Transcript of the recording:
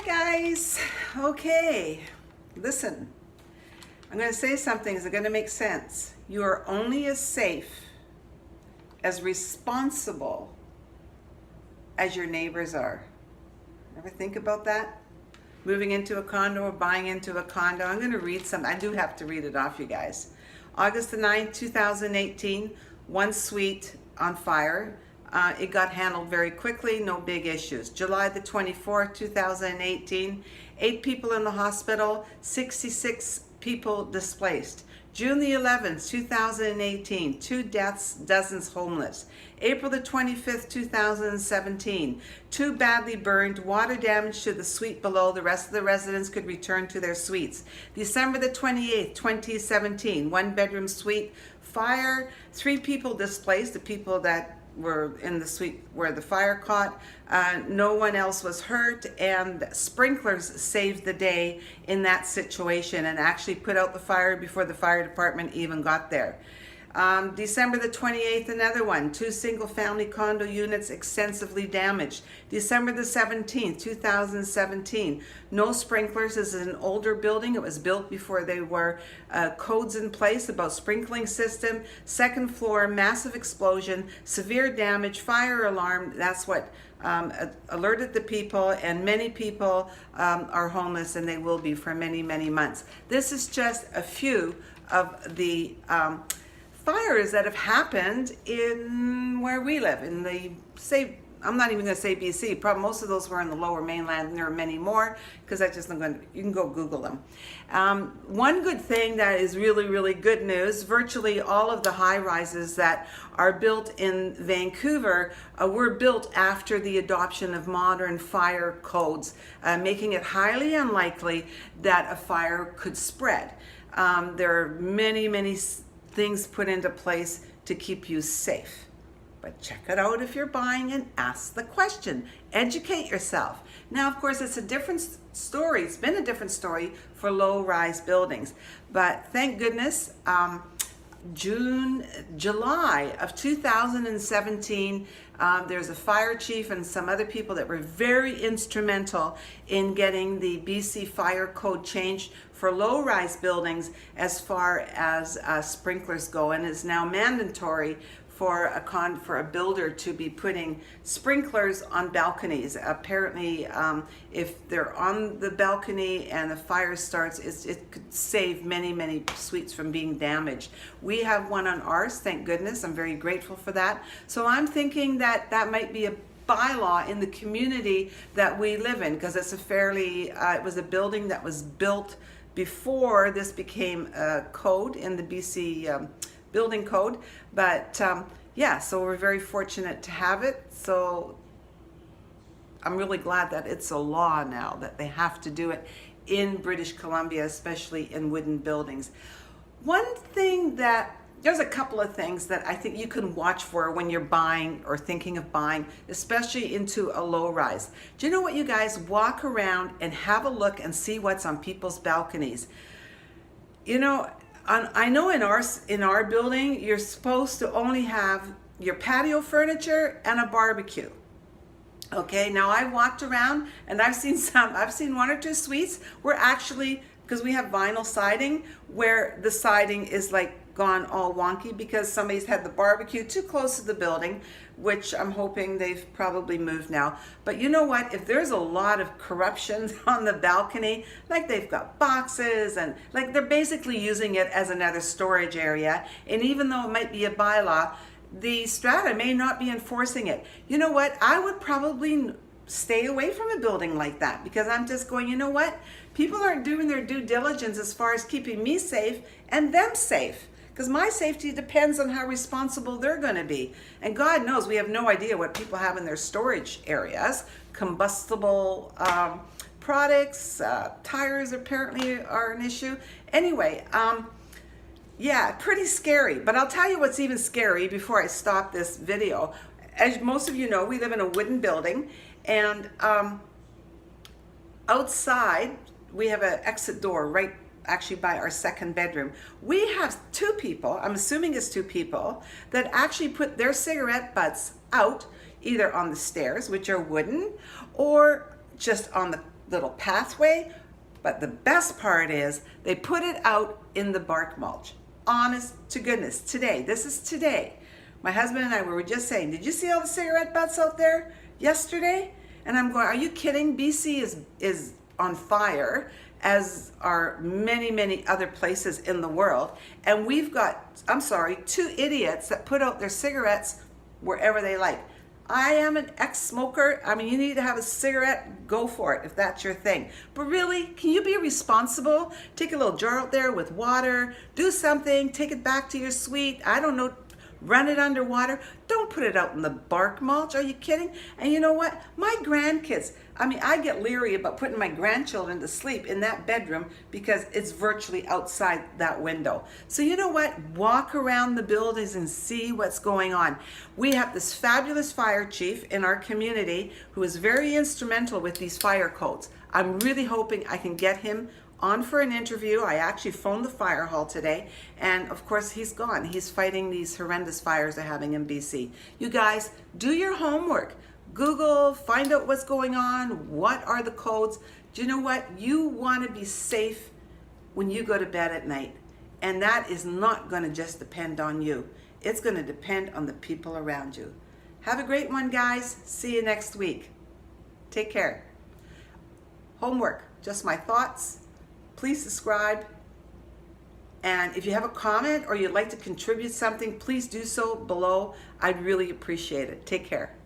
Guys, okay, listen, I'm going to say something that's going to make sense. You are only as safe, as responsible as your neighbors are. Ever think about that? Moving into a condo or buying into a condo. I'm going to read something. I do have to read it off, you guys. August the 9th, 2018, one suite on fire. It got handled very quickly, no big issues. July the 24th, 2018, 8 people in the hospital, 66 people displaced. June the 11th, 2018, 2 deaths, dozens homeless. April the 25th, 2017, 2 badly burned, water damage to the suite below. The rest of the residents could return to their suites. December the 28th, 2017, 1 bedroom suite, fire, 3 people displaced, the people that were in the suite where the fire caught. No one else was hurt, and sprinklers saved the day in that situation and actually put out the fire before the fire department even got there. December the 28th, another one, 2 single-family condo units extensively damaged. December the 17th, 2017, no sprinklers. This is an older building. It was built before there were codes in place about sprinkling system. 2nd floor, massive explosion, severe damage, fire alarm. That's what alerted the people, and many people are homeless, and they will be for many, many months. This is just a few of the fires that have happened in where we live, in the, say, I'm not even going to say BC, probably most of those were in the lower mainland, and there are many more, because I just, you can go Google them. One good thing that is really, really good news, virtually all of the high-rises that are built in Vancouver were built after the adoption of modern fire codes, making it highly unlikely that a fire could spread. There are many, many things put into place to keep you safe. But check it out if you're buying and ask the question. Educate yourself. Now, of course, it's a different story. It's been a different story for low-rise buildings. But thank goodness, July of 2017, there's a fire chief and some other people that were very instrumental in getting the BC fire code changed for low-rise buildings as far as sprinklers go, and is now mandatory for a builder to be putting sprinklers on balconies. Apparently, if they're on the balcony and the fire starts, it could save many, many suites from being damaged. We have one on ours, thank goodness. I'm very grateful for that. So I'm thinking that that might be a bylaw in the community that we live in, because it's a fairly, it was a building that was built before this became a code in the BC building code. But yeah, so we're very fortunate to have it. So I'm really glad that it's a law now, that they have to do it in British Columbia, especially in wooden buildings. One thing that, there's a couple of things that I think you can watch for when you're buying or thinking of buying, especially into a low rise. Do you know what, you guys? Walk around and have a look and see what's on people's balconies. You know, I know in our building, you're supposed to only have your patio furniture and a barbecue. Okay, now I walked around and I've seen 1 or 2 suites where actually, because we have vinyl siding, where the siding is like gone all wonky because somebody's had the barbecue too close to the building, which I'm hoping they've probably moved now. But you know what, if there's a lot of corruption on the balcony, like they've got boxes and like they're basically using it as another storage area, and even though it might be a bylaw, the strata may not be enforcing it. You know what, I would probably stay away from a building like that, because I'm just going, you know what, people aren't doing their due diligence as far as keeping me safe and them safe, because my safety depends on how responsible they're going to be. And God knows we have no idea what people have in their storage areas. Combustible products, tires apparently are an issue. Anyway, yeah, pretty scary. But I'll tell you what's even scary before I stop this video. As most of you know, we live in a wooden building, and outside we have an exit door right actually by our 2nd bedroom. We have 2 people, I'm assuming it's 2 people, that actually put their cigarette butts out either on the stairs, which are wooden, or just on the little pathway. But the best part is they put it out in the bark mulch. Honest to goodness, today, this is today. My husband and I were just saying, did you see all the cigarette butts out there yesterday? And I'm going, are you kidding? BC is on fire, as are many, many other places in the world. And we've got, I'm sorry, 2 idiots that put out their cigarettes wherever they like. I am an ex-smoker. I mean, you need to have a cigarette, go for it if that's your thing. But really, can you be responsible? Take a little jar out there with water, do something, take it back to your suite. I don't know, run it underwater. Don't put it out in the bark mulch. Are you kidding? And you know what? My grandkids, I mean, I get leery about putting my grandchildren to sleep in that bedroom because it's virtually outside that window. So you know what? Walk around the buildings and see what's going on. We have this fabulous fire chief in our community who is very instrumental with these fire codes. I'm really hoping I can get him on for an interview. I actually phoned the fire hall today, and of course he's gone. He's fighting these horrendous fires they're having in BC. You guys, do your homework. Google, find out what's going on, what are the codes. Do you know what? You want to be safe when you go to bed at night, and that is not going to just depend on you. It's going to depend on the people around you. Have a great one, guys. See you next week. Take care. Homework, just my thoughts. Please subscribe, and if you have a comment or you'd like to contribute something, please do so below. I'd really appreciate it. Take care.